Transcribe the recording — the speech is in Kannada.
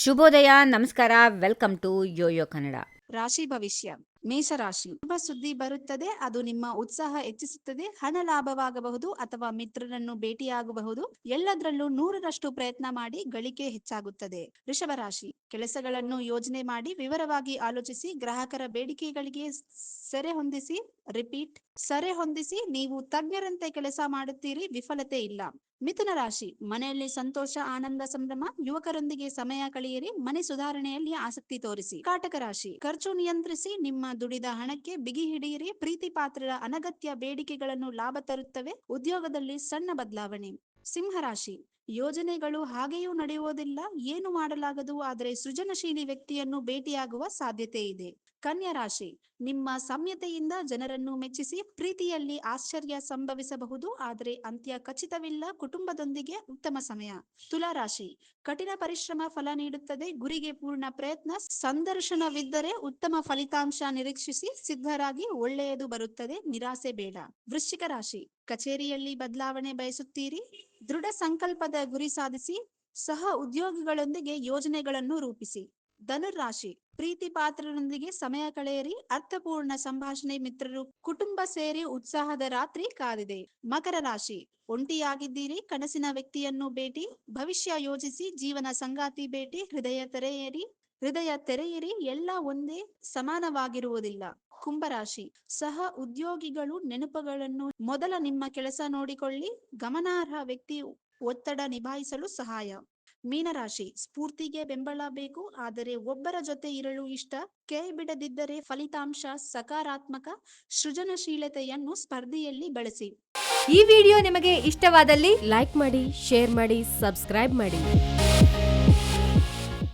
ಶುಭೋದಯ, ನಮಸ್ಕಾರ, ವೆಲ್ಕಮ್ ಟು ಯೋಯೋ ಕನ್ನಡ. ರಾಶಿ ಭವಿಷ್ಯ. ಮೇಷರಾಶಿ. ಶುಭ ಸುದ್ದಿ ಬರುತ್ತದೆ, ಅದು ನಿಮ್ಮ ಉತ್ಸಾಹ ಹೆಚ್ಚಿಸುತ್ತದೆ. ಹಣ ಲಾಭವಾಗಬಹುದು ಅಥವಾ ಮಿತ್ರರನ್ನು ಭೇಟಿಯಾಗಬಹುದು. ಎಲ್ಲದರಲ್ಲೂ 100ರಷ್ಟು ಪ್ರಯತ್ನ ಮಾಡಿ, ಗಳಿಕೆ ಹೆಚ್ಚಾಗುತ್ತದೆ. ವೃಷಭ ರಾಶಿ. ಕೆಲಸಗಳನ್ನು ಯೋಜನೆ ಮಾಡಿ ವಿವರವಾಗಿ ಆಲೋಚಿಸಿ, ಗ್ರಾಹಕರ ಬೇಡಿಕೆಗಳಿಗೆ ಸೆರೆ ಹೊಂದಿಸಿ ನೀವು ತಜ್ಞರಂತೆ ಕೆಲಸ ಮಾಡುತ್ತೀರಿ, ವಿಫಲತೆ ಇಲ್ಲ. ಮಿಥುನ ರಾಶಿ. ಮನೆಯಲ್ಲಿ ಸಂತೋಷ, ಆನಂದ, ಸಂಭ್ರಮ. ಯುವಕರೊಂದಿಗೆ ಸಮಯ ಕಳೆಯಿರಿ, ಮನೆ ಸುಧಾರಣೆಯಲ್ಲಿ ಆಸಕ್ತಿ ತೋರಿಸಿ. ಕಾಟಕ ರಾಶಿ. ಖರ್ಚು ನಿಯಂತ್ರಿಸಿ, ನಿಮ್ಮ ದುಡಿದ ಹಣಕ್ಕೆ ಬಿಗಿ ಹಿಡಿಯಿರಿ. ಪ್ರೀತಿ ಪಾತ್ರರ ಅನಗತ್ಯ ಬೇಡಿಕೆಗಳನ್ನು ಲಾಭ ತರುತ್ತವೆ. ಉದ್ಯೋಗದಲ್ಲಿ ಸಣ್ಣ ಬದಲಾವಣೆ. ಸಿಂಹರಾಶಿ. ಯೋಜನೆಗಳು ಹಾಗೆಯೂ ನಡೆಯುವುದಿಲ್ಲ, ಏನು ಮಾಡಲಾಗದು, ಆದರೆ ಸೃಜನಶೀಲಿ ವ್ಯಕ್ತಿಯನ್ನು ಭೇಟಿಯಾಗುವ ಸಾಧ್ಯತೆ ಇದೆ. ಕನ್ಯಾ ರಾಶಿ. ನಿಮ್ಮ ಸಾಮ್ಯತೆಯಿಂದ ಜನರನ್ನು ಮೆಚ್ಚಿಸಿ, ಪ್ರೀತಿಯಲ್ಲಿ ಆಶ್ಚರ್ಯ ಸಂಭವಿಸಬಹುದು, ಆದರೆ ಅಂತ್ಯ ಖಚಿತವಿಲ್ಲ. ಕುಟುಂಬದೊಂದಿಗೆ ಉತ್ತಮ ಸಮಯ. ತುಲಾ ರಾಶಿ. ಕಠಿಣ ಪರಿಶ್ರಮ ಫಲ ನೀಡುತ್ತದೆ, ಗುರಿಗೆ ಪೂರ್ಣ ಪ್ರಯತ್ನ. ಸಂದರ್ಶನವಿದ್ದರೆ ಉತ್ತಮ ಫಲಿತಾಂಶ ನಿರೀಕ್ಷಿಸಿ, ಸಿದ್ಧರಾಗಿ, ಒಳ್ಳೆಯದು ಬರುತ್ತದೆ, ನಿರಾಸೆ ಬೇಡ. ವೃಶ್ಚಿಕ ರಾಶಿ. ಕಚೇರಿಯಲ್ಲಿ ಬದಲಾವಣೆ ಬಯಸುತ್ತೀರಿ, ದೃಢ ಸಂಕಲ್ಪದ ಗುರಿ ಸಾಧಿಸಿ. ಸಹ ಉದ್ಯೋಗಿಗಳೊಂದಿಗೆ ಯೋಜನೆಗಳನ್ನು ರೂಪಿಸಿ. ಧನುರಾಶಿ. ಪ್ರೀತಿ ಪಾತ್ರರೊಂದಿಗೆ ಸಮಯ ಕಳೆಯಿರಿ, ಅರ್ಥಪೂರ್ಣ ಸಂಭಾಷಣೆ. ಮಿತ್ರರು, ಕುಟುಂಬ ಸೇರಿ ಉತ್ಸಾಹದ ರಾತ್ರಿ ಕಾದಿದೆ. ಮಕರ ರಾಶಿ. ಒಂಟಿಯಾಗಿದ್ದೀರಿ, ಕನಸಿನ ವ್ಯಕ್ತಿಯನ್ನು ಭೇಟಿ. ಭವಿಷ್ಯ ಯೋಜಿಸಿ, ಜೀವನ ಸಂಗಾತಿ ಭೇಟಿ. ಹೃದಯ ತೆರೆಯಿರಿ, ಎಲ್ಲ ಒಂದೇ ಸಮಾನವಾಗಿರುವುದಿಲ್ಲ. ಕುಂಭರಾಶಿ. ಸಹ ಉದ್ಯೋಗಿಗಳು ನೆನಪುಗಳನ್ನು ಮೊದಲ ನಿಮ್ಮ ಕೆಲಸ ನೋಡಿಕೊಳ್ಳಿ. ಗಮನಾರ್ಹ ವ್ಯಕ್ತಿ ಒತ್ತಡ ನಿಭಾಯಿಸಲು ಸಹಾಯ. ಮೀನರಾಶಿ. ಸ್ಫೂರ್ತಿಗೆ ಬೆಂಬಲ ಬೇಕು, ಆದರೆ ಒಬ್ಬರ ಜೊತೆ ಇರಲು ಇಷ್ಟ. ಕೈ ಬಿಡದಿದ್ದರೆ ಫಲಿತಾಂಶ ಸಕಾರಾತ್ಮಕ. ಸೃಜನಶೀಲತೆಯನ್ನು ಸ್ಪರ್ಧೆಯಲ್ಲಿ ಬಳಸಿ. ಈ ವಿಡಿಯೋ ನಿಮಗೆ ಇಷ್ಟವಾದಲ್ಲಿ ಲೈಕ್ ಮಾಡಿ, ಶೇರ್ ಮಾಡಿ, ಸಬ್ಸ್ಕ್ರೈಬ್ ಮಾಡಿ.